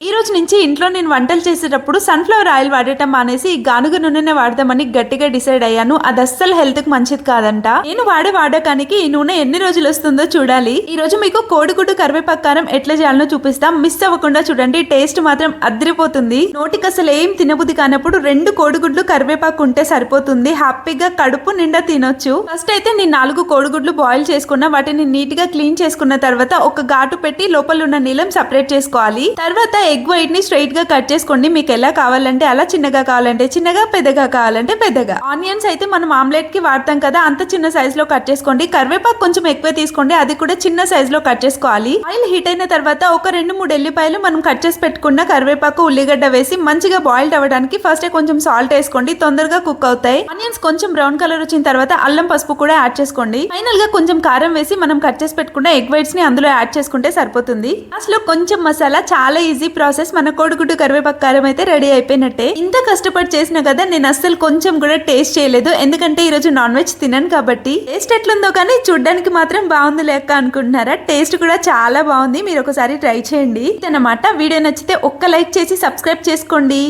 ఈ రోజు నుంచి ఇంట్లో నేను వంటలు చేసేటప్పుడు సన్ఫ్లవర్ ఆయిల్ వాడటం మానేసి ఈ గానుగ నూనెనే వాడదామని గట్టిగా డిసైడ్ అయ్యాను. అది అస్సలు హెల్త్ కి మంచిది కాదంట. నేను వాడే వాడకానికి ఈ నూనె ఎన్ని రోజులు వస్తుందో చూడాలి. ఈ రోజు మీకు కోడిగుడ్డు కరివేపాకు కారం ఎట్లా చేయాలో చూపిస్తాం. మిస్ అవ్వకుండా చూడండి. టేస్ట్ మాత్రం అదిరిపోతుంది. నోటికి అసలు ఏం తినబుద్ధి కానప్పుడు 2 కోడిగుడ్లు కరివేపాకు ఉంటే సరిపోతుంది. హ్యాపీగా కడుపు నిండా తినొచ్చు. ఫస్ట్ అయితే నేను 4 కోడిగుడ్లు బాయిల్ చేసుకున్న వాటిని నీట్ గా క్లీన్ చేసుకున్న తర్వాత ఒక ఘాటు పెట్టి లోపల ఉన్న నీలం సెపరేట్ చేసుకోవాలి. తర్వాత ఎగ్ వైట్ ని స్ట్రైట్ గా కట్ చేసుకోండి. మీకు ఎలా కావాలంటే అలా, చిన్నగా కావాలంటే చిన్నగా, పెద్దగా కావాలంటే పెద్దగా. ఆనియన్స్ అయితే మనం ఆమ్లెట్ కి వాడతాం కదా, అంత చిన్న సైజ్ లో కట్ చేసుకోండి. కరివేపాకు కొంచెం ఎక్కువ తీసుకోండి, అది కూడా చిన్న సైజ్ లో కట్ చేసుకోవాలి. ఆయిల్ హీట్ అయిన తర్వాత ఒక 2-3 ఎల్లిపాయలు మనం కట్ చేసి పెట్టుకున్న కరివేపాకు, ఉల్లిగడ్డ వేసి మంచిగా బాయిల్డ్ అవ్వడానికి ఫస్ట్ కొంచెం సాల్ట్ వేసుకోండి. తొందరగా కుక్ అవుతాయి. ఆనియన్స్ కొంచెం బ్రౌన్ కలర్ వచ్చిన తర్వాత అల్లం, పసుపు కూడా యాడ్ చేసుకోండి. ఫైనల్ గా కొంచెం కారం వేసి మనం కట్ చేసి పెట్టుకున్న ఎగ్ వైట్స్ ని అందులో యాడ్ చేసుకుంటే సరిపోతుంది. అసలు కొంచెం మసాలా, చాలా ఈజీ ప్రాసెస్. మన కోడిగుడ్డు కరివేపాకు కారం అయితే రెడీ అయిపోయినట్టే. ఇంత కష్టపడి చేసినా కదా నేను అస్సలు కొంచెం కూడా టేస్ట్ చేయలేదు, ఎందుకంటే ఈ రోజు నాన్ వెజ్ తినను కాబట్టి. టేస్ట్ ఎట్లుందో కానీ చూడ్డానికి మాత్రం బాగుంది లేక అనుకుంటున్నారా? టేస్ట్ కూడా చాలా బాగుంది. మీరు ఒకసారి ట్రై చేయండి అన్నమాట. వీడియో నచ్చితే ఒక్క లైక్ చేసి సబ్స్క్రైబ్ చేసుకోండి.